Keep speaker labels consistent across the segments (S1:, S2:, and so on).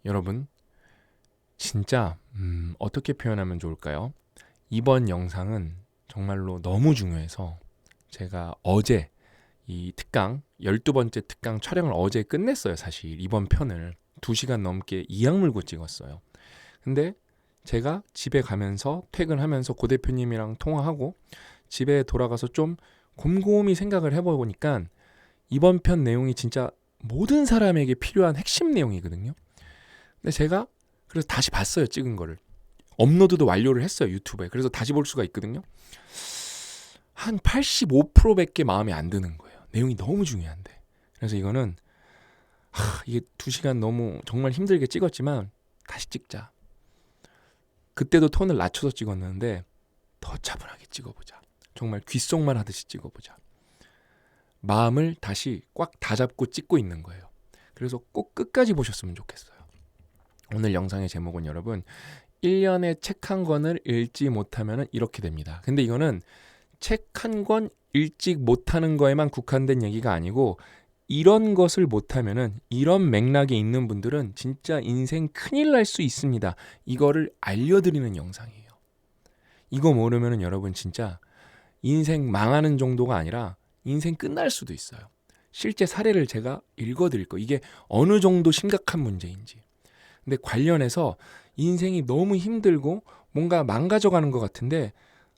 S1: 여러분, 진짜 어떻게 표현하면 좋을까요? 이번 영상은 정말로 너무 중요해서 제가 어제 이 특강 12번째 특강 촬영을 어제 끝냈어요. 사실 이번 편을 2시간 넘게 이악 물고 찍었어요. 근데 제가 집에 가면서 퇴근하면서 고 대표님이랑 통화하고 집에 돌아가서 좀 곰곰이 생각을 해보니까 이번 편 내용이 진짜 모든 사람에게 필요한 핵심 내용이거든요. 근데 제가 그래서 다시 봤어요. 찍은 거를. 업로드도 완료를 했어요. 유튜브에. 그래서 다시 볼 수가 있거든요. 한 85%밖에 마음에 안 드는 거예요. 내용이 너무 중요한데. 그래서 이거는 이게 2시간 너무 정말 힘들게 찍었지만 다시 찍자. 그때도 톤을 낮춰서 찍었는데 더 차분하게 찍어보자. 정말 귓속말 하듯이 찍어보자. 마음을 다시 꽉 다잡고 찍고 있는 거예요. 그래서 꼭 끝까지 보셨으면 좋겠어요. 오늘 영상의 제목은 여러분 1년에 책 한 권을 읽지 못하면 이렇게 됩니다. 근데 이거는 책 한 권 읽지 못하는 거에만 국한된 얘기가 아니고 이런 것을 못하면은 이런 맥락에 있는 분들은 진짜 인생 큰일 날 수 있습니다. 이거를 알려드리는 영상이에요. 이거 모르면은 여러분 진짜 인생 망하는 정도가 아니라 인생 끝날 수도 있어요. 실제 사례를 제가 읽어드릴 거. 이게 어느 정도 심각한 문제인지. 근데 관련해서 인생이 너무 힘들고 뭔가 망가져가는 것 같은데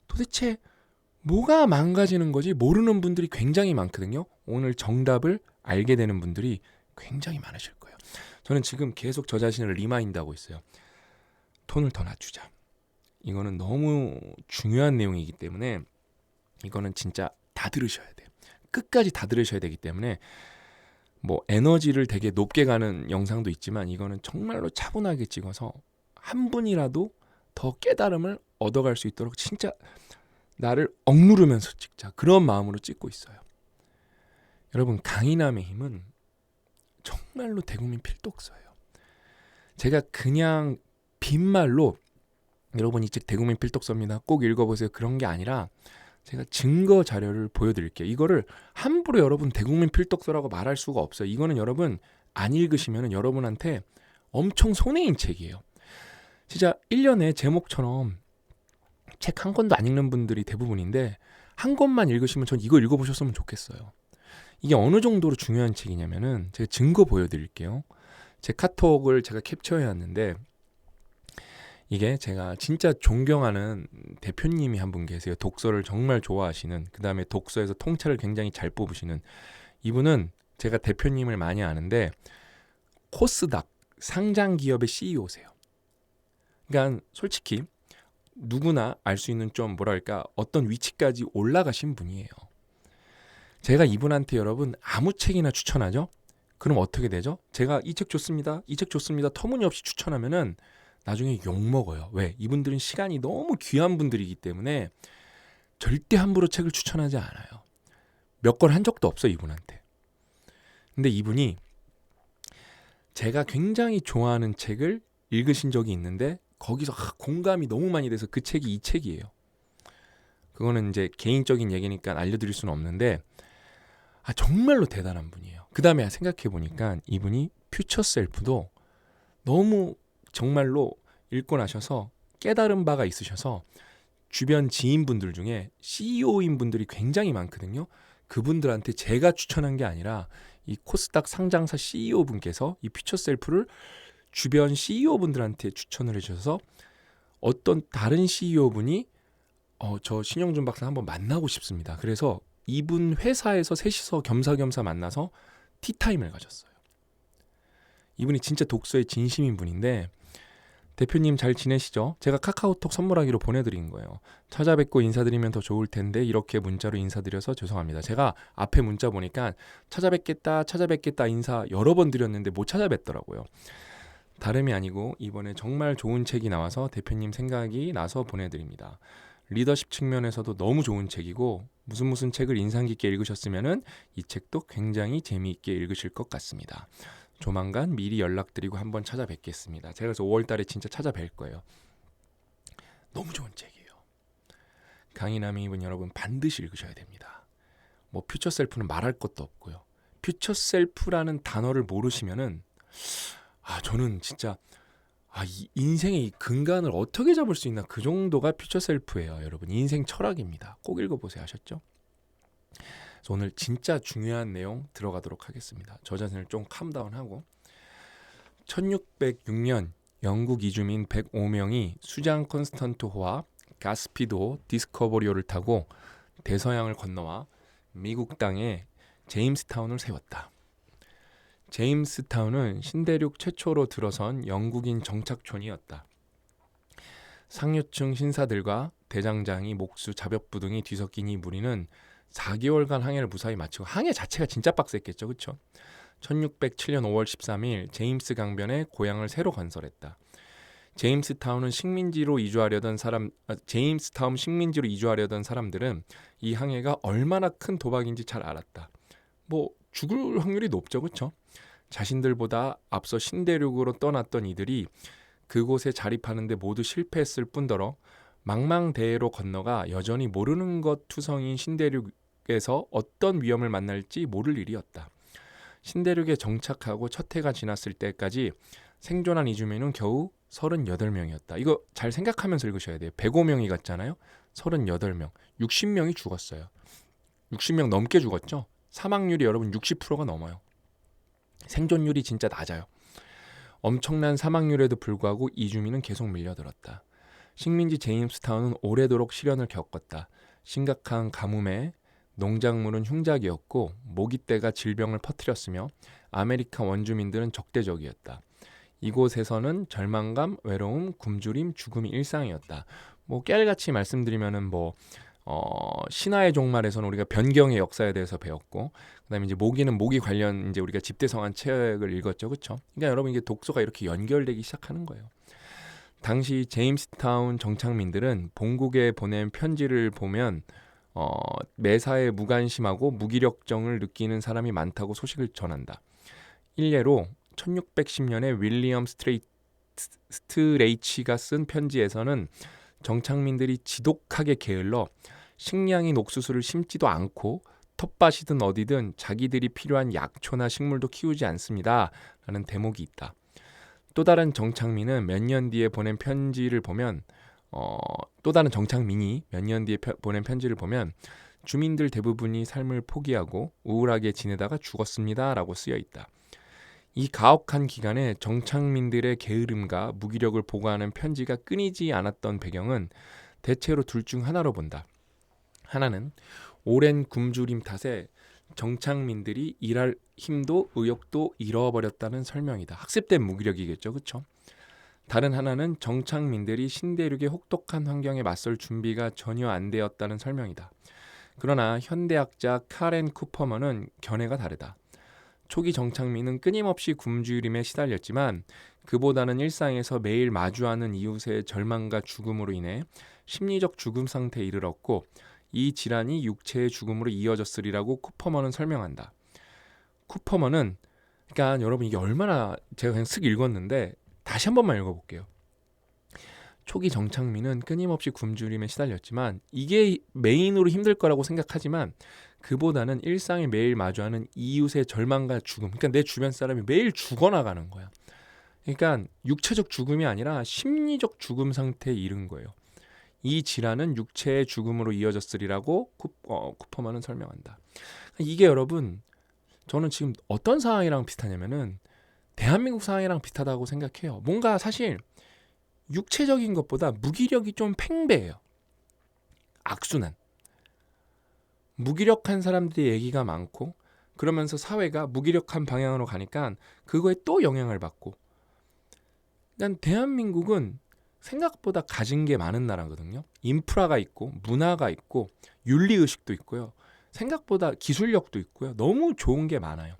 S1: 도대체 뭐가 망가지는 거지 모르는 분들이 굉장히 많거든요. 오늘 정답을 알게 되는 분들이 굉장히 많으실 거예요. 저는 지금 계속 저 자신을 리마인드하고 있어요. 톤을 더 낮추자. 이거는 너무 중요한 내용이기 때문에 이거는 진짜 다 들으셔야 돼요. 끝까지 다 들으셔야 되기 때문에 뭐 에너지를 되게 높게 가는 영상도 있지만 이거는 정말로 차분하게 찍어서 한 분이라도 더 깨달음을 얻어갈 수 있도록 진짜 나를 억누르면서 찍자. 그런 마음으로 찍고 있어요. 여러분, 강인함의 힘은 정말로 대국민 필독서예요. 제가 그냥 빈말로 여러분 이 책 대국민 필독서입니다. 꼭 읽어보세요. 그런 게 아니라 제가 증거 자료를 보여드릴게요. 이거를 함부로 여러분 대국민 필독서라고 말할 수가 없어요. 이거는 여러분 안 읽으시면 여러분한테 엄청 손해인 책이에요. 진짜 1년에 제목처럼 책 한 권도 안 읽는 분들이 대부분인데 한 권만 읽으시면 전 이거 읽어보셨으면 좋겠어요. 이게 어느 정도로 중요한 책이냐면은 제가 증거 보여드릴게요. 제 카톡을 제가 캡처해왔는데 이게 제가 진짜 존경하는 대표님이 한 분 계세요. 독서를 정말 좋아하시는, 그 다음에 독서에서 통찰을 굉장히 잘 뽑으시는 이분은 제가 대표님을 많이 아는데 코스닥 상장 기업의 CEO세요. 그러니까 솔직히 누구나 알 수 있는 좀 뭐랄까 어떤 위치까지 올라가신 분이에요. 제가 이분한테 여러분 아무 책이나 추천하죠? 그럼 어떻게 되죠? 제가 이 책 좋습니다. 이 책 좋습니다. 터무니없이 추천하면은 나중에 욕먹어요. 왜? 이분들은 시간이 너무 귀한 분들이기 때문에 절대 함부로 책을 추천하지 않아요. 몇 권 한 적도 없어요, 이분한테. 근데 이분이 제가 굉장히 좋아하는 책을 읽으신 적이 있는데 거기서 공감이 너무 많이 돼서 그 책이 이 책이에요. 그거는 이제 개인적인 얘기니까 알려드릴 수는 없는데 정말로 대단한 분이에요. 그 다음에 생각해보니까 이분이 퓨처 셀프도 너무 정말로 읽고 나셔서 깨달은 바가 있으셔서 주변 지인분들 중에 CEO인 분들이 굉장히 많거든요. 그분들한테 제가 추천한 게 아니라 이 코스닥 상장사 CEO 분께서 이 퓨처 셀프를 주변 CEO 분들한테 추천을 해주셔서 어떤 다른 CEO 분이 저 신영준 박사 한번 만나고 싶습니다. 그래서 이분 회사에서 셋이서 겸사겸사 만나서 티타임을 가졌어요. 이분이 진짜 독서에 진심인 분인데 대표님 잘 지내시죠? 제가 카카오톡 선물하기로 보내드린 거예요. 찾아뵙고 인사드리면 더 좋을 텐데 이렇게 문자로 인사드려서 죄송합니다. 제가 앞에 문자 보니까 찾아뵙겠다 인사 여러 번 드렸는데 못 찾아뵙더라고요. 다름이 아니고 이번에 정말 좋은 책이 나와서 대표님 생각이 나서 보내드립니다. 리더십 측면에서도 너무 좋은 책이고 무슨 책을 인상 깊게 읽으셨으면은 이 책도 굉장히 재미있게 읽으실 것 같습니다. 조만간 미리 연락드리고 한번 찾아뵙겠습니다. 제가 그래서 5월달에 진짜 찾아뵐 거예요. 너무 좋은 책이에요. 강인함의 힘은 여러분 반드시 읽으셔야 됩니다. 뭐 퓨처 셀프는 말할 것도 없고요. 퓨처 셀프라는 단어를 모르시면은 저는 진짜 이 인생의 이 근간을 어떻게 잡을 수 있나, 그 정도가 퓨처 셀프예요. 여러분, 인생 철학입니다. 꼭 읽어보세요. 아셨죠? 그래서 오늘 진짜 중요한 내용 들어가도록 하겠습니다. 저 자신을 좀 캄다운하고, 1606년 영국 이주민 105명이 수장 콘스탄토호와 가스피도 디스커버리오를 타고 대서양을 건너와 미국 땅에 제임스타운을 세웠다. 제임스타운은 신대륙 최초로 들어선 영국인 정착촌이었다. 상류층 신사들과 대장장이, 목수, 잡엽부 등이 뒤섞인 이 무리는 4개월간 항해를 무사히 마치고, 항해 자체가 진짜 빡셌겠죠, 그렇죠? 1607년 5월 13일 제임스 강변에 고향을 새로 건설했다. 제임스타운 식민지로 이주하려던 사람들은 이 항해가 얼마나 큰 도박인지 잘 알았다. 죽을 확률이 높죠, 그렇죠? 자신들보다 앞서 신대륙으로 떠났던 이들이 그곳에 자립하는데 모두 실패했을 뿐더러 망망대해로 건너가 여전히 모르는 것 투성인 신대륙에서 어떤 위험을 만날지 모를 일이었다. 신대륙에 정착하고 첫 해가 지났을 때까지 생존한 이주민은 겨우 38명이었다. 이거 잘 생각하면서 읽으셔야 돼요. 105명이 갔잖아요. 38명. 60명이 죽었어요. 60명 넘게 죽었죠. 사망률이 여러분 60%가 넘어요. 생존율이 진짜 낮아요. 엄청난 사망률에도 불구하고 이주민은 계속 밀려들었다. 식민지 제임스타운은 오래도록 시련을 겪었다. 심각한 가뭄에 농작물은 흉작이었고 모기떼가 질병을 퍼뜨렸으며 아메리카 원주민들은 적대적이었다. 이곳에서는 절망감, 외로움, 굶주림, 죽음이 일상이었다. 깨알같이 말씀드리면은 신화의 종말에서는 우리가 변경의 역사에 대해서 배웠고, 그다음에 이제 모기는 모기 관련 이제 우리가 집대성한 책을 읽었죠, 그렇죠? 그러니까 여러분, 이게 독서가 이렇게 연결되기 시작하는 거예요. 당시 제임스타운 정착민들은 본국에 보낸 편지를 보면 매사에 무관심하고 무기력정을 느끼는 사람이 많다고 소식을 전한다. 일례로 1610년에 윌리엄 스트레이치가 쓴 편지에서는 정착민들이 지독하게 게을러 식량인 옥수수를 심지도 않고 텃밭이든 어디든 자기들이 필요한 약초나 식물도 키우지 않습니다. 라는 대목이 있다. 또 다른 정착민은 몇 년 뒤에 보낸 편지를 보면 주민들 대부분이 삶을 포기하고 우울하게 지내다가 죽었습니다. 라고 쓰여 있다. 이 가혹한 기간에 정착민들의 게으름과 무기력을 보고하는 편지가 끊이지 않았던 배경은 대체로 둘 중 하나로 본다. 하나는 오랜 굶주림 탓에 정착민들이 일할 힘도 의욕도 잃어버렸다는 설명이다. 학습된 무기력이겠죠, 그렇죠? 다른 하나는 정착민들이 신대륙의 혹독한 환경에 맞설 준비가 전혀 안 되었다는 설명이다. 그러나 현대학자 카렌 쿠퍼먼은 견해가 다르다. 초기 정착민은 끊임없이 굶주림에 시달렸지만 그보다는 일상에서 매일 마주하는 이웃의 절망과 죽음으로 인해 심리적 죽음 상태에 이르렀고, 이 질환이 육체의 죽음으로 이어졌으리라고 쿠퍼먼은 설명한다. 쿠퍼먼은, 그러니까 여러분, 이게 얼마나, 제가 그냥 쓱 읽었는데 다시 한 번만 읽어볼게요. 초기 정착민은 끊임없이 굶주림에 시달렸지만 이게 메인으로 힘들 거라고 생각하지만 그보다는 일상에 매일 마주하는 이웃의 절망과 죽음, 그러니까 내 주변 사람이 매일 죽어나가는 거야. 그러니까 육체적 죽음이 아니라 심리적 죽음 상태에 이른 거예요. 이 질환은 육체의 죽음으로 이어졌으리라고 쿠퍼만은 설명한다. 이게 여러분, 저는 지금 어떤 상황이랑 비슷하냐면은 대한민국 상황이랑 비슷하다고 생각해요. 뭔가 사실 육체적인 것보다 무기력이 좀 팽배해요. 악순환. 무기력한 사람들이 얘기가 많고, 그러면서 사회가 무기력한 방향으로 가니까 그거에 또 영향을 받고. 난 대한민국은 생각보다 가진 게 많은 나라거든요. 인프라가 있고 문화가 있고 윤리의식도 있고요. 생각보다 기술력도 있고요. 너무 좋은 게 많아요.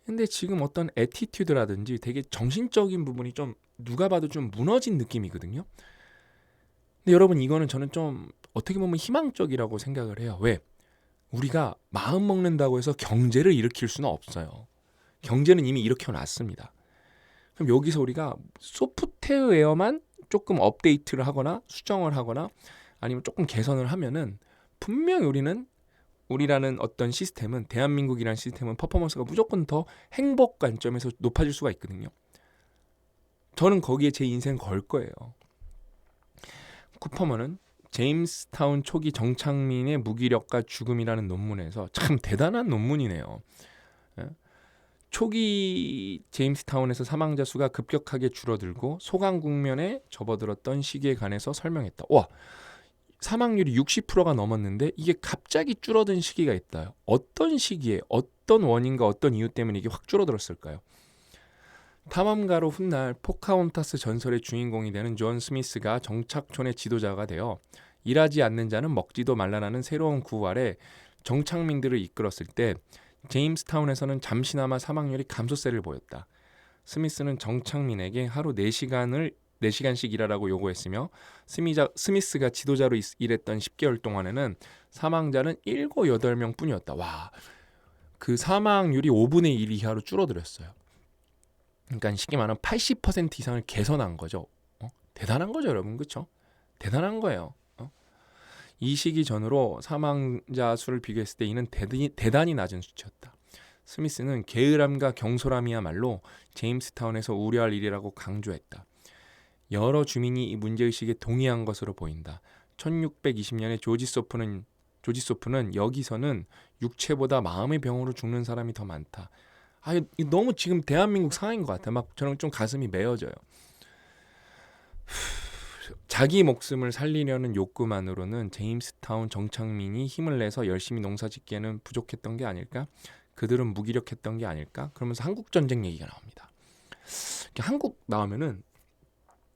S1: 근데 지금 어떤 애티튜드라든지 되게 정신적인 부분이 좀 누가 봐도 좀 무너진 느낌이거든요. 근데 여러분, 이거는 저는 좀 어떻게 보면 희망적이라고 생각을 해요. 왜? 우리가 마음 먹는다고 해서 경제를 일으킬 수는 없어요. 경제는 이미 일으켜놨습니다. 그럼 여기서 우리가 소프트웨어만 조금 업데이트를 하거나 수정을 하거나 아니면 조금 개선을 하면은 분명히 우리는 우리라는 어떤 시스템은, 대한민국이라는 시스템은 퍼포먼스가 무조건 더 행복 관점에서 높아질 수가 있거든요. 저는 거기에 제 인생 걸 거예요. 쿠퍼먼은 제임스타운 초기 정착민의 무기력과 죽음이라는 논문에서, 참 대단한 논문이네요. 초기 제임스타운에서 사망자 수가 급격하게 줄어들고 소강 국면에 접어들었던 시기에 관해서 설명했다. 와, 사망률이 60%가 넘었는데 이게 갑자기 줄어든 시기가 있다. 어떤 시기에 어떤 원인과 어떤 이유 때문에 이게 확 줄어들었을까요? 탐험가로 훗날 포카혼타스 전설의 주인공이 되는 존 스미스가 정착촌의 지도자가 되어 일하지 않는 자는 먹지도 말라라는 새로운 구호 아래 정착민들을 이끌었을 때 제임스타운에서는 잠시나마 사망률이 감소세를 보였다. 스미스는 정착민에게 하루 4시간씩 일하라고 요구했으며 스미스가 지도자로 일했던 10개월 동안에는 사망자는 7, 8명 뿐이었다. 와, 그 사망률이 5분의 1 이하로 줄어들었어요. 그러니까 쉽게 말하면 80% 이상을 개선한 거죠. 대단한 거죠, 여러분. 그렇죠? 대단한 거예요. 이 시기 전으로 사망자 수를 비교했을 때 이는 대단히 낮은 수치였다. 스미스는 게으름과 경솔함이야말로 제임스타운에서 우려할 일이라고 강조했다. 여러 주민이 이 문제의식에 동의한 것으로 보인다. 1620년에 조지 소프는 여기서는 육체보다 마음의 병으로 죽는 사람이 더 많다. 너무 지금 대한민국 상황인 것 같아. 막 저는 좀 가슴이 메어져요. 자기 목숨을 살리려는 욕구만으로는 제임스타운 정착민이 힘을 내서 열심히 농사짓기에는 부족했던 게 아닐까? 그들은 무기력했던 게 아닐까? 그러면서 한국 전쟁 얘기가 나옵니다. 한국 나오면은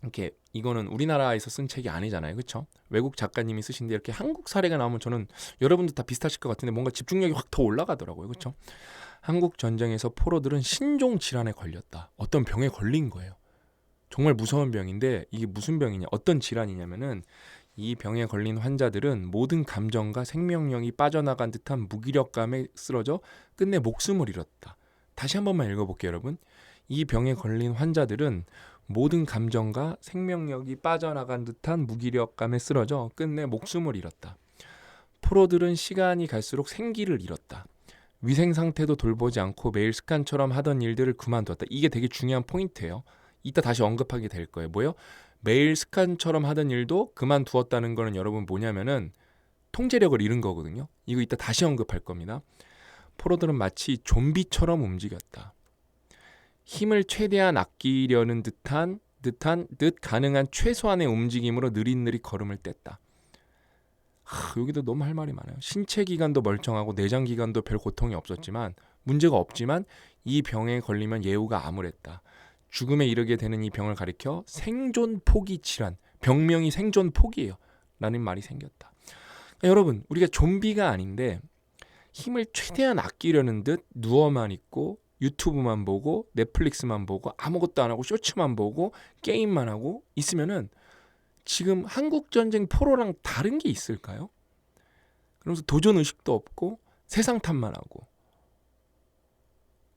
S1: 이렇게, 이거는 우리나라에서 쓴 책이 아니잖아요, 그렇죠? 외국 작가님이 쓰신데 이렇게 한국 사례가 나오면 저는 여러분도 다 비슷하실 것 같은데 뭔가 집중력이 확 더 올라가더라고요, 그렇죠? 한국 전쟁에서 포로들은 신종 질환에 걸렸다. 어떤 병에 걸린 거예요. 정말 무서운 병인데 이게 무슨 병이냐, 어떤 질환이냐면은 이 병에 걸린 환자들은 모든 감정과 생명력이 빠져나간 듯한 무기력감에 쓰러져 끝내 목숨을 잃었다. 다시 한 번만 읽어볼게요, 여러분. 이 병에 걸린 환자들은 모든 감정과 생명력이 빠져나간 듯한 무기력감에 쓰러져 끝내 목숨을 잃었다. 포로들은 시간이 갈수록 생기를 잃었다. 위생 상태도 돌보지 않고 매일 습관처럼 하던 일들을 그만두었다. 이게 되게 중요한 포인트예요. 이따 다시 언급하게 될 거예요. 뭐요? 매일 습관처럼 하던 일도 그만두었다는 거는 여러분 뭐냐면은 통제력을 잃은 거거든요. 이거 이따 다시 언급할 겁니다. 포로들은 마치 좀비처럼 움직였다. 힘을 최대한 아끼려는 듯 가능한 최소한의 움직임으로 느릿느릿 걸음을 뗐다. 여기도 너무 할 말이 많아요. 신체 기관도 멀쩡하고 내장 기관도 별 고통이 없었지만, 문제가 없지만 이 병에 걸리면 예후가 암울했다. 죽음에 이르게 되는 이 병을 가리켜 생존 포기 질환, 병명이 생존 포기예요 라는 말이 생겼다. 그러니까 여러분, 우리가 좀비가 아닌데 힘을 최대한 아끼려는 듯 누워만 있고 유튜브만 보고 넷플릭스만 보고 아무것도 안 하고 쇼츠만 보고 게임만 하고 있으면은 지금 한국전쟁 포로랑 다른 게 있을까요? 그러면서 도전의식도 없고 세상 탓만 하고,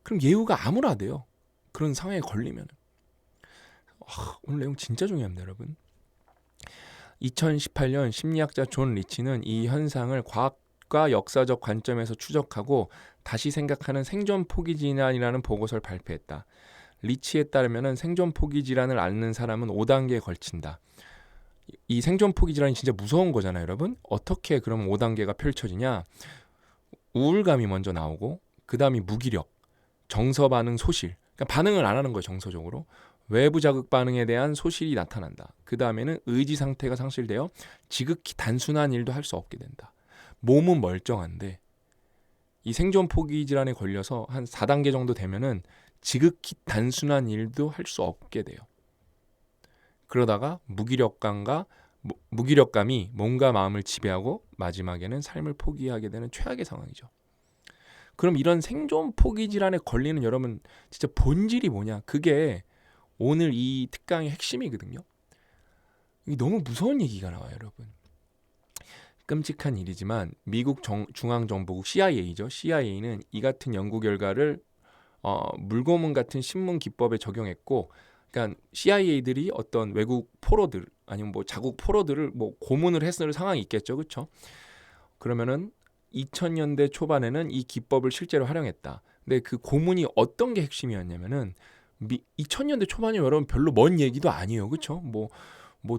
S1: 그럼 예후가 암울하대요. 그런 상황에 걸리면. 오늘 내용 진짜 중요합니다, 여러분. 2018년 심리학자 존 리치는 이 현상을 과학과 역사적 관점에서 추적하고 다시 생각하는 생존 포기 질환이라는 보고서를 발표했다. 리치에 따르면 생존 포기 질환을 앓는 사람은 5단계에 걸친다. 이 생존 포기 질환이 진짜 무서운 거잖아요, 여러분. 어떻게 그럼 5단계가 펼쳐지냐? 우울감이 먼저 나오고, 그 다음이 무기력, 정서 반응 소실, 그러니까 반응을 안 하는 거예요, 정서적으로. 외부 자극 반응에 대한 소실이 나타난다. 그 다음에는 의지 상태가 상실되어 지극히 단순한 일도 할 수 없게 된다. 몸은 멀쩡한데 이 생존 포기 질환에 걸려서 한 4단계 정도 되면은 지극히 단순한 일도 할 수 없게 돼요. 그러다가 무기력감이 몸과 마음을 지배하고 마지막에는 삶을 포기하게 되는 최악의 상황이죠. 그럼 이런 생존 포기 질환에 걸리는 여러분 진짜 본질이 뭐냐? 그게 오늘 이 특강의 핵심이거든요. 이게 너무 무서운 얘기가 나와요, 여러분. 끔찍한 일이지만 미국 중앙정보국 CIA죠. CIA는 이 같은 연구 결과를 물고문 같은 신문 기법에 적용했고, 그러니까 CIA들이 어떤 외국 포로들 아니면 뭐 자국 포로들을 뭐 고문을 했을 상황이 있겠죠, 그렇죠? 그러면은 2000년대 초반에는 이 기법을 실제로 활용했다. 근데 그 고문이 어떤 게 핵심이었냐면은 2000년대 초반이 여러분 별로 먼 얘기도 아니에요. 그렇죠? 뭐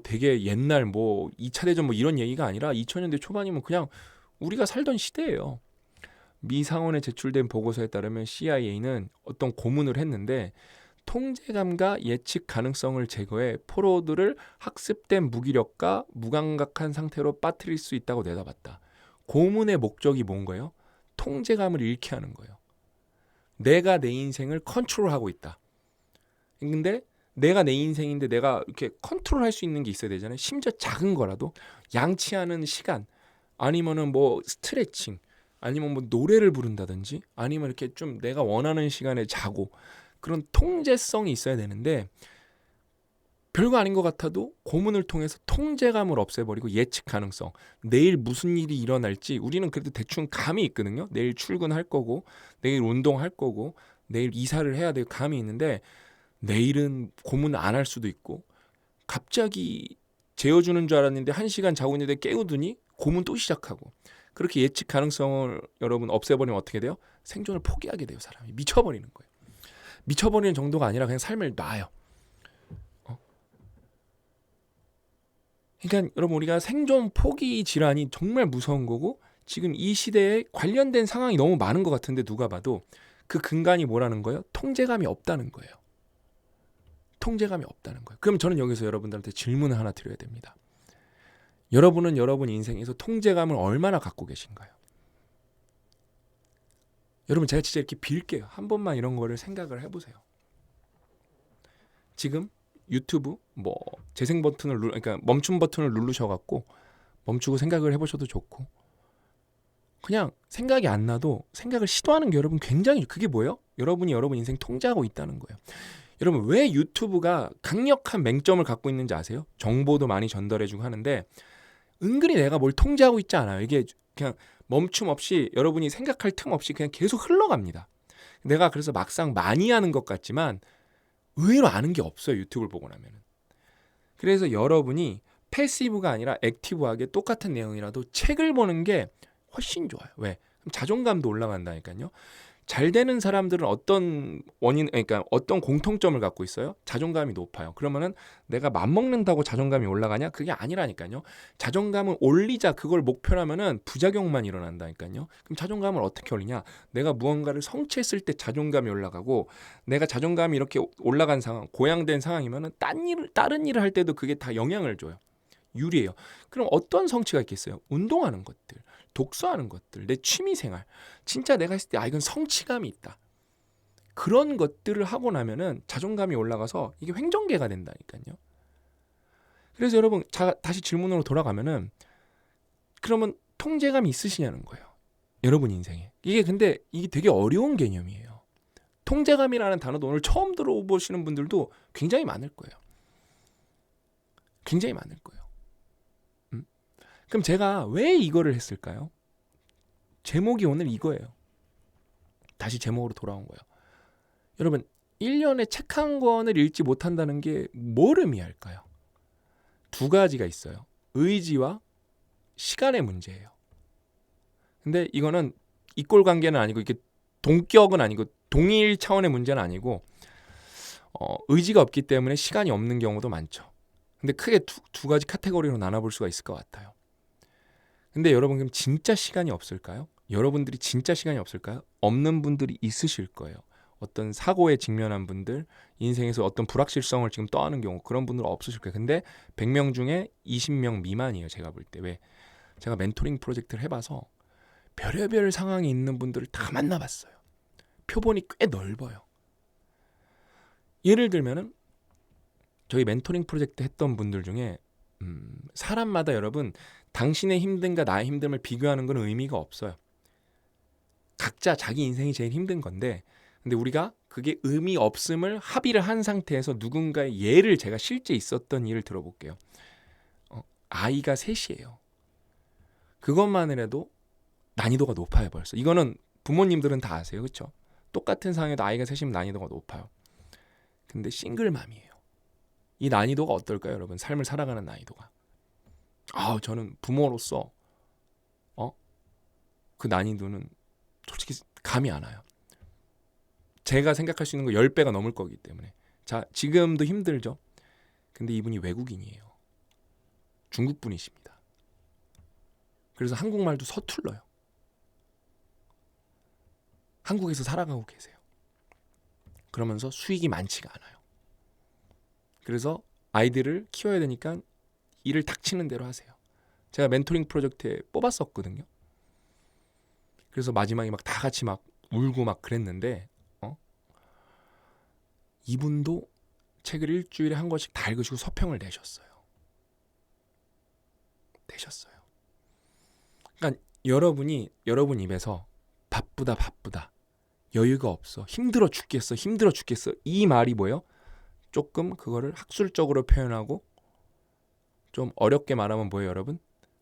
S1: 되게 옛날 뭐 2차 대전 뭐 이런 얘기가 아니라 2000년대 초반이면 그냥 우리가 살던 시대예요. 미 상원에 제출된 보고서에 따르면 CIA는 어떤 고문을 했는데 통제감과 예측 가능성을 제거해 포로들을 학습된 무기력과 무감각한 상태로 빠뜨릴 수 있다고 내다봤다. 고문의 목적이 뭔 거예요? 통제감을 잃게 하는 거예요. 내가 내 인생을 컨트롤하고 있다. 근데 내가 내 인생인데 내가 이렇게 컨트롤할 수 있는 게 있어야 되잖아요. 심지어 작은 거라도 양치하는 시간, 아니면은 뭐 스트레칭, 아니면 뭐 노래를 부른다든지, 아니면 이렇게 좀 내가 원하는 시간에 자고, 그런 통제성이 있어야 되는데 별거 아닌 것 같아도 고문을 통해서 통제감을 없애버리고 예측 가능성, 내일 무슨 일이 일어날지 우리는 그래도 대충 감이 있거든요. 내일 출근할 거고, 내일 운동할 거고, 내일 이사를 해야 될 감이 있는데 내일은 고문 안 할 수도 있고, 갑자기 재워주는 줄 알았는데 1시간 자고 있는데 깨우더니 고문 또 시작하고, 그렇게 예측 가능성을 여러분 없애버리면 어떻게 돼요? 생존을 포기하게 돼요. 사람이 미쳐버리는 거예요. 미쳐버리는 정도가 아니라 그냥 삶을 놔요. 그러니까 여러분, 우리가 생존 포기 질환이 정말 무서운 거고, 지금 이 시대에 관련된 상황이 너무 많은 것 같은데 누가 봐도 그 근간이 뭐라는 거예요? 통제감이 없다는 거예요. 통제감이 없다는 거예요. 그럼 저는 여기서 여러분들한테 질문을 하나 드려야 됩니다. 여러분은 여러분 인생에서 통제감을 얼마나 갖고 계신가요? 여러분, 제가 진짜 이렇게 빌게요. 한 번만 이런 거를 생각을 해보세요. 지금 유튜브 뭐 재생 버튼을 그러니까 멈춤 버튼을 누르셔갖고 멈추고 생각을 해보셔도 좋고, 그냥 생각이 안 나도 생각을 시도하는 게 여러분 굉장히, 그게 뭐예요? 여러분이 여러분 인생 통제하고 있다는 거예요. 여러분, 왜 유튜브가 강력한 맹점을 갖고 있는지 아세요? 정보도 많이 전달해주고 하는데 은근히 내가 뭘 통제하고 있지 않아요. 이게 그냥 멈춤 없이, 여러분이 생각할 틈 없이 그냥 계속 흘러갑니다. 내가 그래서 막상 많이 하는 것 같지만 의외로 아는 게 없어요. 유튜브를 보고 나면은. 그래서 여러분이 패시브가 아니라 액티브하게 똑같은 내용이라도 책을 보는 게 훨씬 좋아요. 왜? 그럼 자존감도 올라간다니까요. 잘 되는 사람들은 어떤 그러니까 어떤 공통점을 갖고 있어요? 자존감이 높아요. 그러면은 내가 맘먹는다고 자존감이 올라가냐? 그게 아니라니까요. 자존감을 올리자, 그걸 목표로 하면은 부작용만 일어난다니까요. 그럼 자존감을 어떻게 올리냐? 내가 무언가를 성취했을 때 자존감이 올라가고, 내가 자존감이 이렇게 올라간 상황, 고양된 상황이면은 다른 일을 할 때도 그게 다 영향을 줘요. 유리해요. 그럼 어떤 성취가 있겠어요? 운동하는 것들, 독서하는 것들, 내 취미생활, 진짜 내가 했을 때 이건 성취감이 있다. 그런 것들을 하고 나면은 자존감이 올라가서 이게 횡정계가 된다니까요. 그래서 여러분, 다시 질문으로 돌아가면은, 그러면 통제감이 있으시냐는 거예요. 여러분 인생에. 근데 이게 되게 어려운 개념이에요. 통제감이라는 단어도 오늘 처음 들어보시는 분들도 굉장히 많을 거예요. 굉장히 많을 거예요. 그럼 제가 왜 이거를 했을까요? 제목이 오늘 이거예요. 다시 제목으로 돌아온 거예요. 여러분, 1년에 책 한 권을 읽지 못한다는 게 뭘 의미할까요? 두 가지가 있어요. 의지와 시간의 문제예요. 근데 이거는 이꼴 관계는 아니고, 이게 동격은 아니고, 동일 차원의 문제는 아니고, 의지가 없기 때문에 시간이 없는 경우도 많죠. 근데 크게 두 가지 카테고리로 나눠볼 수가 있을 것 같아요. 근데 여러분, 그럼 진짜 시간이 없을까요? 여러분들이 진짜 시간이 없을까요? 없는 분들이 있으실 거예요. 어떤 사고에 직면한 분들, 인생에서 어떤 불확실성을 지금 떠하는 경우, 그런 분들은 없으실 거예요. 근데 100명 중에 20명 미만이에요. 제가 볼 때. 왜? 제가 멘토링 프로젝트를 해봐서 별의별 상황이 있는 분들을 다 만나봤어요. 표본이 꽤 넓어요. 예를 들면은 저희 멘토링 프로젝트 했던 분들 중에 사람마다 여러분, 당신의 힘듦과 나의 힘듦을 비교하는 건 의미가 없어요. 각자 자기 인생이 제일 힘든 건데, 근데 우리가 그게 의미 없음을 합의를 한 상태에서 누군가의 예를, 제가 실제 있었던 일을 들어볼게요. 아이가 셋이에요. 그것만을 해도 난이도가 높아요. 벌써 이거는 부모님들은 다 아세요. 그렇죠? 똑같은 상황에도 아이가 셋이면 난이도가 높아요. 근데 싱글맘이에요. 이 난이도가 어떨까요, 여러분? 삶을 살아가는 난이도가. 저는 부모로서 그 난이도는 솔직히 감이 안 와요. 제가 생각할 수 있는 거 10배가 넘을 거기 때문에. 자, 지금도 힘들죠. 근데 이분이 외국인이에요. 중국 분이십니다. 그래서 한국말도 서툴러요. 한국에서 살아가고 계세요. 그러면서 수익이 많지가 않아요. 그래서 아이들을 키워야 되니까 일을 닥치는 대로 하세요. 제가 멘토링 프로젝트에 뽑았었거든요. 그래서 마지막에 막 다 같이 막 울고 막 그랬는데 이분도 책을 일주일에 한 권씩 다 읽으시고 서평을 내셨어요. 그러니까 여러분 입에서 바쁘다, 여유가 없어, 힘들어 죽겠어 이 말이 뭐예요? 조금 그거를 학술적으로 표현하고 좀 어렵게 말하면 뭐예요, 여러분?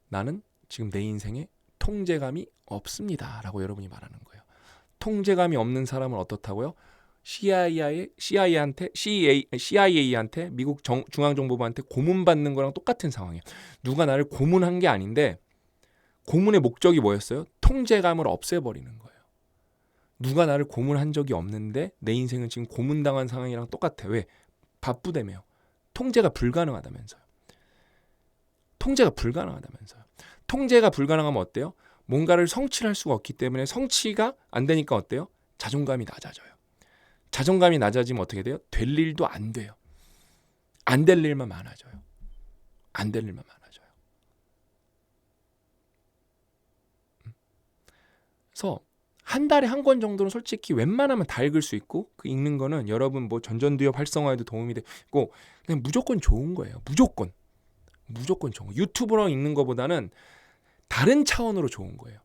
S1: 나는 지금 내 인생에 통제감이 없습니다 라고 여러분이 말하는 거예요. 통제감이 없는 사람은 어떻다고요? CIA한테 미국 중앙정보부한테 고문받는 거랑 똑같은 상황이에요. 누가 나를 고문한 게 아닌데 고문의 목적이 뭐였어요? 통제감을 없애버리는 거예요. 누가 나를 고문한 적이 없는데 내 인생은 지금 고문당한 상황이랑 똑같아. 왜? 바쁘다며요. 통제가 불가능하다면서요. 통제가 불가능하면 어때요? 뭔가를 성취할 수가 없기 때문에 성취가 안 되니까 어때요? 자존감이 낮아져요. 자존감이 낮아지면 어떻게 돼요? 될 일도 안 돼요. 안 될 일만 많아져요. 그래서 한 달에 한 권 정도는 솔직히 웬만하면 다 읽을 수 있고 그 읽는 거는 여러분 뭐 전전두엽 활성화에도 도움이 되고 그냥 무조건 좋은 거예요. 무조건 좋은 거. 유튜브로 읽는 것보다는 다른 차원으로 좋은 거예요.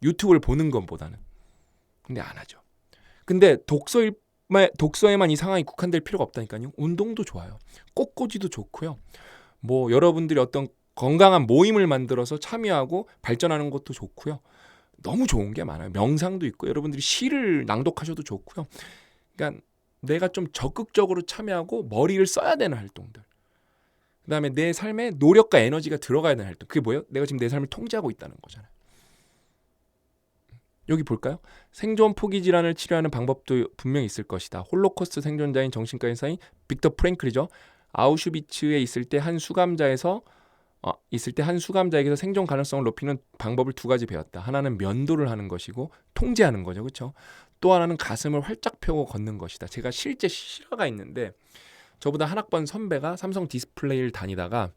S1: 유튜브를 보는 것보다는. 근데 안 하죠. 근데 독서에만 이 상황이 국한될 필요가 없다니까요. 운동도 좋아요. 꽃꽂이도 좋고요. 뭐 여러분들이 어떤 건강한 모임을 만들어서 참여하고 발전하는 것도 좋고요. 너무 좋은 게 많아요. 명상도 있고 여러분들이 시를 낭독하셔도 좋고요. 그러니까 내가 좀 적극적으로 참여하고 머리를 써야 되는 활동들. 그다음에 내 삶에 노력과 에너지가 들어가야 되는 활동. 그게 뭐예요? 내가 지금 내 삶을 통제하고 있다는 거잖아요. 여기 볼까요? 생존 포기 질환을 치료하는 방법도 분명히 있을 것이다. 홀로코스트 생존자인 정신과 의사인 빅터 프랭클이죠. 아우슈비츠에 있을 때 한 수감자에게서 생존 가능성을 높이는 방법을 두 가지 배웠다. 하나는 면도를 하는 것이고 통제하는 거죠. 그렇죠? 또 하나는 가슴을 활짝 펴고 걷는 것이다. 제가 실제 실화가 있는데 저보다 한 학번 선배가 삼성 디스플레이를 다니다가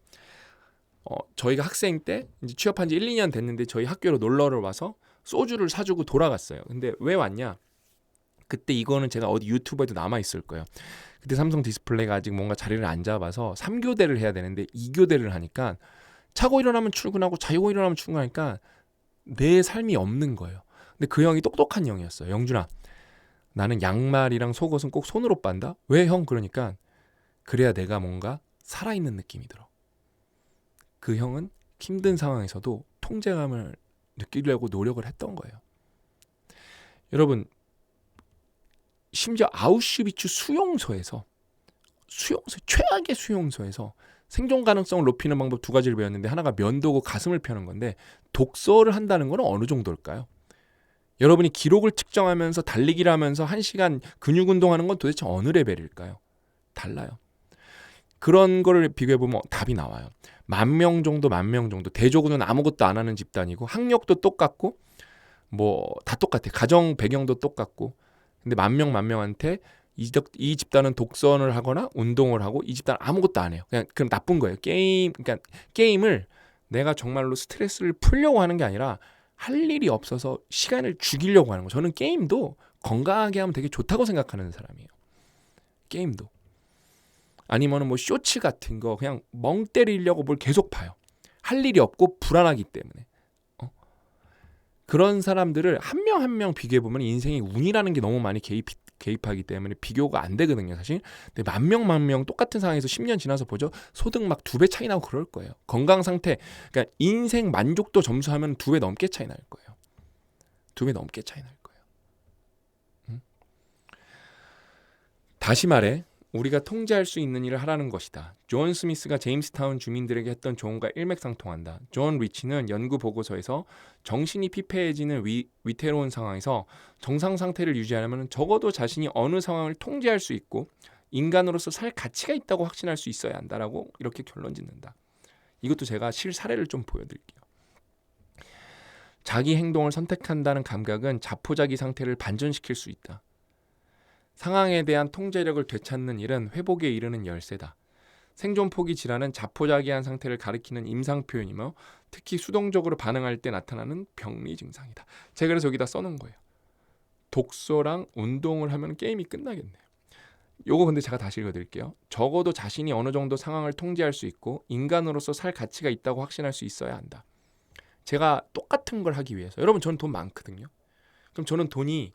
S1: 저희가 학생 때 이제 취업한 지 1, 2년 됐는데 저희 학교로 놀러를 와서 소주를 사주고 돌아갔어요. 근데 왜 왔냐? 그때 이거는 제가 어디 유튜브에도 남아있을 거예요. 그때 삼성 디스플레이가 아직 뭔가 자리를 안 잡아서 3교대를 해야 되는데 2교대를 하니까 자고 일어나면 출근하고 자고 일어나면 출근하니까 내 삶이 없는 거예요. 근데 그 형이 똑똑한 형이었어요. 영준아, 나는 양말이랑 속옷은 꼭 손으로 빤다? 왜 형? 그러니까 그래야 내가 뭔가 살아있는 느낌이 들어. 그 형은 힘든 상황에서도 통제감을 느끼려고 노력을 했던 거예요. 여러분, 심지어 아우슈비츠 수용소에서 최악의 수용소에서 생존 가능성을 높이는 방법 두 가지를 배웠는데 하나가 면도고 가슴을 펴는 건데 독서를 한다는 건 어느 정도일까요? 여러분이 기록을 측정하면서 달리기를 하면서 1시간 근육 운동하는 건 도대체 어느 레벨일까요? 달라요. 그런 거를 비교해보면 답이 나와요. 10,000명 정도 대조군은 아무것도 안 하는 집단이고 학력도 똑같고 뭐 다 똑같아. 가정 배경도 똑같고 근데 10,000명한테 이 집단은 독서를 하거나 운동을 하고 이 집단은 아무것도 안 해요. 그럼 나쁜 거예요. 그러니까 게임을 내가 정말로 스트레스를 풀려고 하는 게 아니라 할 일이 없어서 시간을 죽이려고 하는 거. 저는 게임도 건강하게 하면 되게 좋다고 생각하는 사람이에요. 게임도. 아니면은 뭐 쇼츠 같은 거 그냥 멍 때리려고 뭘 계속 봐요. 할 일이 없고 불안하기 때문에. 그런 사람들을 한 명 한 명 비교해보면 인생에 운이라는 게 너무 많이 개입하기 때문에 비교가 안 되거든요, 사실. 근데 10,000명 똑같은 상황에서 10년 지나서 보죠. 소득 막 2배 차이 나고 그럴 거예요. 건강 상태, 그러니까 인생 만족도 점수하면 2배 넘게 차이 날 거예요. 2배 넘게 차이 날 거예요. 다시 말해, 우리가 통제할 수 있는 일을 하라는 것이다. 존 스미스가 제임스타운 주민들에게 했던 조언과 일맥상통한다. 존 리치는 연구 보고서에서 정신이 피폐해지는 위태로운 상황에서 정상 상태를 유지하려면 적어도 자신이 어느 상황을 통제할 수 있고 인간으로서 살 가치가 있다고 확신할 수 있어야 한다라고 이렇게 결론 짓는다. 이것도 제가 실사례를 좀 보여드릴게요. 자기 행동을 선택한다는 감각은 자포자기 상태를 반전시킬 수 있다. 상황에 대한 통제력을 되찾는 일은 회복에 이르는 열쇠다. 생존 포기 질환은 자포자기한 상태를 가리키는 임상 표현이며 특히 수동적으로 반응할 때 나타나는 병리 증상이다. 제가 그래서 여기다 써놓은 거예요. 독서랑 운동을 하면 게임이 끝나겠네요. 요거 근데 제가 다시 읽어드릴게요. 적어도 자신이 어느 정도 상황을 통제할 수 있고 인간으로서 살 가치가 있다고 확신할 수 있어야 한다. 제가 똑같은 걸 하기 위해서, 여러분 저는 돈 많거든요. 그럼 저는 돈이,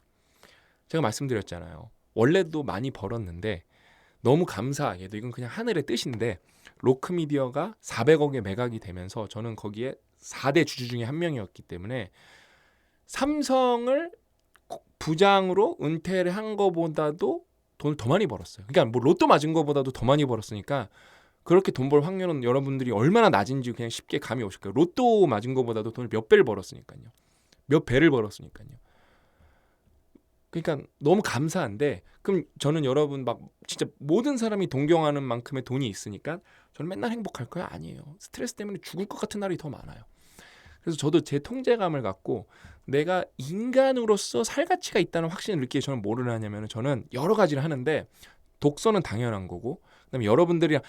S1: 제가 말씀드렸잖아요, 원래도 많이 벌었는데 너무 감사하게도 이건 그냥 하늘의 뜻인데 로크미디어가 400억에 매각이 되면서 저는 거기에 4대 주주 중에 한 명이었기 때문에 삼성을 부장으로 은퇴를 한 거보다도 돈을 더 많이 벌었어요. 그러니까 뭐 로또 맞은 거보다도 더 많이 벌었으니까 그렇게 돈 벌 확률은 여러분들이 얼마나 낮은지 그냥 쉽게 감이 오실 거예요. 로또 맞은 거보다도 돈을 몇 배를 벌었으니까요. 몇 배를 벌었으니까요. 그러니까 너무 감사한데, 그럼 저는 여러분 막 진짜 모든 사람이 동경하는 만큼의 돈이 있으니까 저는 맨날 행복할 거야? 아니에요. 스트레스 때문에 죽을 것 같은 날이 더 많아요. 그래서 저도 제 통제감을 갖고 내가 인간으로서 살 가치가 있다는 확신을 느끼게 저는 뭐를 하냐면, 저는 여러 가지를 하는데 독서는 당연한 거고, 그다음에 여러분들이랑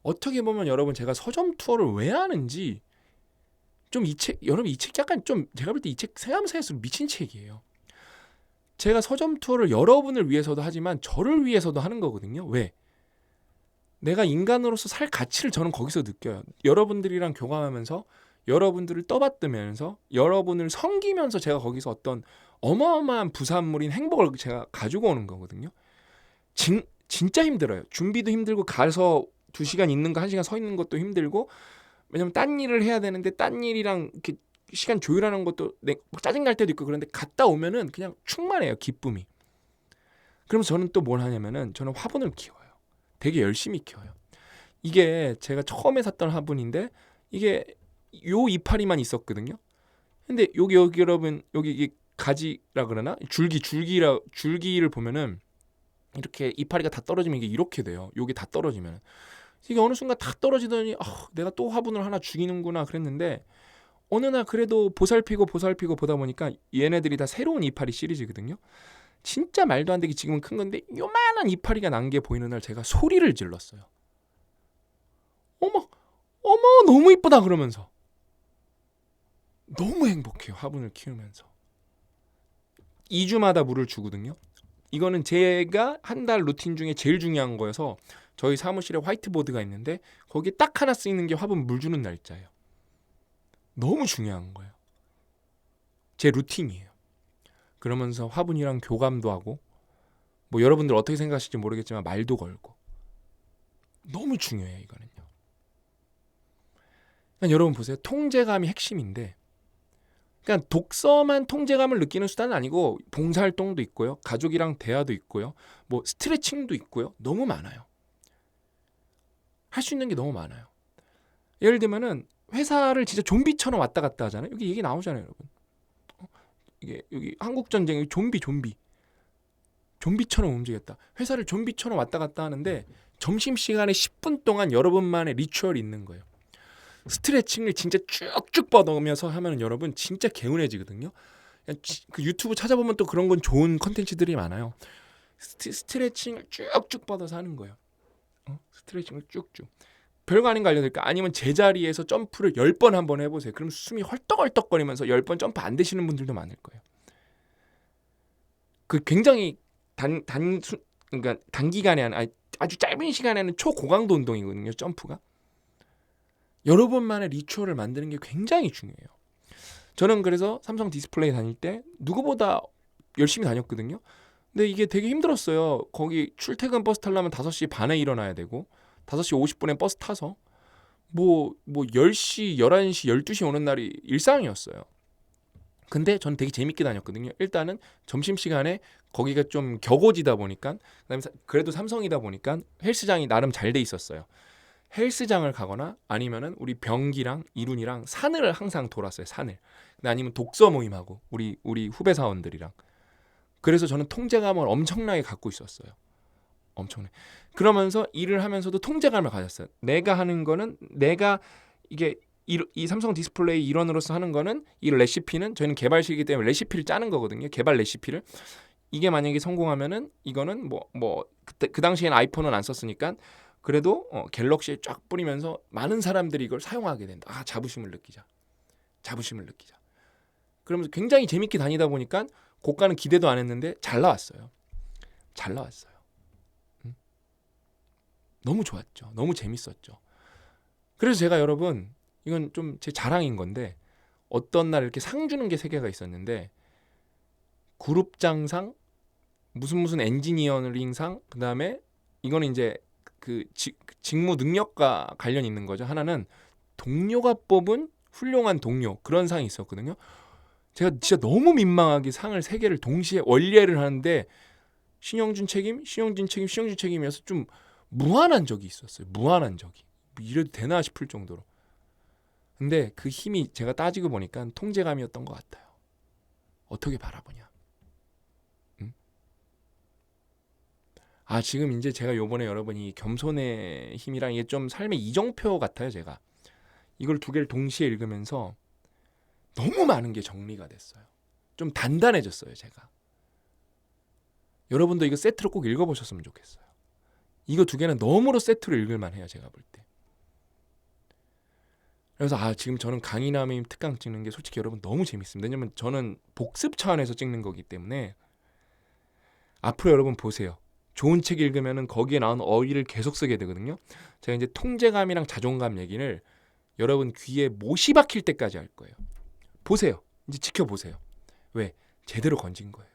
S1: 어떻게 보면 여러분 제가 서점 투어를 왜 하는지 좀, 이 책, 여러분 이 책 약간 좀, 제가 볼 때 이 책 새삼새삼 미친 책이에요. 제가 서점 투어를 여러분을 위해서도 하지만 저를 위해서도 하는 거거든요. 왜? 내가 인간으로서 살 가치를 저는 거기서 느껴요. 여러분들이랑 교감하면서 여러분들을 떠받들면서 여러분을 섬기면서 제가 거기서 어떤 어마어마한 부산물인 행복을 제가 가지고 오는 거거든요. 진짜 힘들어요. 준비도 힘들고 가서 2시간 있는 거 1시간 서 있는 것도 힘들고, 왜냐면 딴 일을 해야 되는데 딴 일이랑 이렇게 시간 조율하는 것도 짜증날 때도 있고, 그런데 갔다 오면은 그냥 충만해요, 기쁨이. 그러면서 저는 또 뭘 하냐면은 저는 화분을 키워요. 되게 열심히 키워요. 이게 제가 처음에 샀던 화분인데 이게 요 이파리만 있었거든요. 근데 여기 여러분 여기 이게 가지라 그러나 줄기를 보면은 이렇게 이파리가 다 떨어지면 이게 이렇게 돼요. 여기 다 떨어지면 이게 어느 순간 다 떨어지더니 내가 또 화분을 하나 죽이는구나 그랬는데, 어느 날 그래도 보살피고 보다 보니까 얘네들이 다 새로운 이파리 시리즈거든요. 진짜 말도 안 되게 지금은 큰 건데 요만한 이파리가 난 게 보이는 날 제가 소리를 질렀어요. 어머 너무 이쁘다 그러면서. 너무 행복해요, 화분을 키우면서. 2주마다 물을 주거든요. 이거는 제가 한 달 루틴 중에 제일 중요한 거여서 저희 사무실에 화이트보드가 있는데 거기에 딱 하나 쓰이는 게 화분 물 주는 날짜예요. 너무 중요한 거예요. 제 루틴이에요. 그러면서 화분이랑 교감도 하고, 뭐 여러분들 어떻게 생각하실지 모르겠지만 말도 걸고. 너무 중요해요, 이거는요. 그러니까 여러분 보세요. 통제감이 핵심인데, 그러니까 독서만 통제감을 느끼는 수단은 아니고 봉사활동도 있고요, 가족이랑 대화도 있고요, 뭐 스트레칭도 있고요. 너무 많아요. 할 수 있는 게 너무 많아요. 예를 들면은 회사를 진짜 좀비처럼 왔다 갔다 하잖아요. 여기 얘기 나오잖아요, 여러분. 이게 여기 한국 전쟁 좀비처럼 움직였다. 회사를 좀비처럼 왔다 갔다 하는데 점심시간에 10분 동안 여러분만의 리추얼이 있는 거예요. 스트레칭을 진짜 쭉쭉 뻗으면서 하면 여러분 진짜 개운해지거든요. 그 유튜브 찾아보면 또 그런 건 좋은 컨텐츠들이 많아요. 스트레칭을 쭉쭉 뻗어서 하는 거예요. 스트레칭을 쭉쭉. 별거 아닌 거 알려드릴까? 아니면 제자리에서 점프를 10번 한번 해보세요. 그럼 숨이 헐떡헐떡거리면서 10번 점프 안 되시는 분들도 많을 거예요. 그 굉장히 그러니까 단기간에 아주 짧은 시간에는 초고강도 운동이거든요, 점프가. 여러분만의 리추얼을 만드는 게 굉장히 중요해요. 저는 그래서 삼성 디스플레이 다닐 때 누구보다 열심히 다녔거든요. 근데 이게 되게 힘들었어요. 거기 출퇴근 버스 타려면 5시 반에 일어나야 되고 5시 50분에 버스 타서 뭐 10시, 11시, 12시 오는 날이 일상이었어요. 근데 저는 되게 재밌게 다녔거든요. 일단은 점심시간에 거기가 좀 격오지다 보니까, 그다음에 그래도 삼성이다 보니까 헬스장이 나름 잘 돼 있었어요. 헬스장을 가거나 아니면은 우리 병기랑 이룬이랑 산을 항상 돌았어요. 산을. 근데 아니면 독서 모임하고 우리 후배 사원들이랑. 그래서 저는 통제감을 엄청나게 갖고 있었어요. 엄청나게. 그러면서 일을 하면서도 통제감을 가졌어요. 내가 하는 거는 내가 이게 이 삼성 디스플레이 일원으로서 하는 거는 이 레시피는 저희는 개발실이기 때문에 레시피를 짜는 거거든요. 개발 레시피를. 이게 만약에 성공하면은 이거는 그때 그 당시에는 아이폰은 안 썼으니까 그래도 갤럭시에 쫙 뿌리면서 많은 사람들이 이걸 사용하게 된다. 아, 자부심을 느끼자. 자부심을 느끼자. 그러면서 굉장히 재밌게 다니다 보니까 고가는 기대도 안 했는데 잘 나왔어요. 잘 나왔어요. 너무 좋았죠. 너무 재밌었죠. 그래서 제가 여러분 이건 좀 제 자랑인 건데 어떤 날 이렇게 상 주는 게 세 개가 있었는데 그룹장상, 무슨 엔지니어링상, 그다음에 이거는 이제 직무 능력과 관련 있는 거죠. 하나는 동료가 뽑은 훌륭한 동료 그런 상이 있었거든요. 제가 진짜 너무 민망하게 상을 세 개를 동시에 원례를 하는데 신영준 책임이어서 좀 무한한 적이 있었어요. 무한한 적이. 이래도 되나 싶을 정도로. 근데 그 힘이 제가 따지고 보니까 통제감이었던 것 같아요. 어떻게 바라보냐. 응? 아, 지금 이제 제가 요번에 여러분이 겸손의 힘이랑 이게 좀 삶의 이정표 같아요. 제가 이걸 두 개를 동시에 읽으면서 너무 많은 게 정리가 됐어요. 좀 단단해졌어요. 제가. 여러분도 이거 세트로 꼭 읽어보셨으면 좋겠어요. 이거 두 개는 너무로 세트로 읽을만 해요. 제가 볼 때. 그래서 지금 저는 강인함의 특강 찍는 게 솔직히 여러분 너무 재밌습니다. 왜냐면 저는 복습 차원에서 찍는 거기 때문에 앞으로 여러분 보세요. 좋은 책 읽으면은 거기에 나온 어휘를 계속 쓰게 되거든요. 제가 이제 통제감이랑 자존감 얘기를 여러분 귀에 못이 박힐 때까지 할 거예요. 보세요. 이제 지켜보세요. 왜? 제대로 건진 거예요.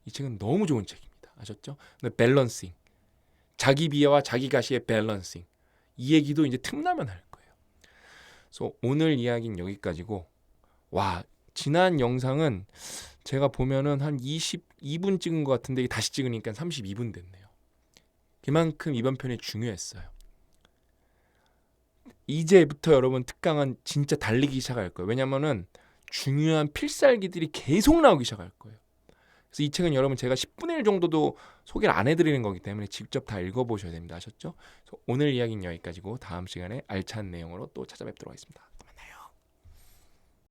S1: 이 책은 너무 좋은 책입니다. 아셨죠? 근데 밸런싱. 자기 비하와 자기 가시의 밸런싱. 이 얘기도 이제 틈나면 할 거예요. 그래서 오늘 이야기는 여기까지고, 와, 지난 영상은 제가 보면은 한 22분 찍은 것 같은데 이게 다시 찍으니까 32분 됐네요. 그만큼 이번 편이 중요했어요. 이제부터 여러분 특강은 진짜 달리기 시작할 거예요. 왜냐면은 중요한 필살기들이 계속 나오기 시작할 거예요. 그래서 이 책은 여러분 제가 10분의 1 정도도 소개를 안 해드리는 거기 때문에 직접 다 읽어보셔야 됩니다. 아셨죠? 그래서 오늘 이야기는 여기까지고 다음 시간에 알찬 내용으로 또 찾아뵙도록 하겠습니다.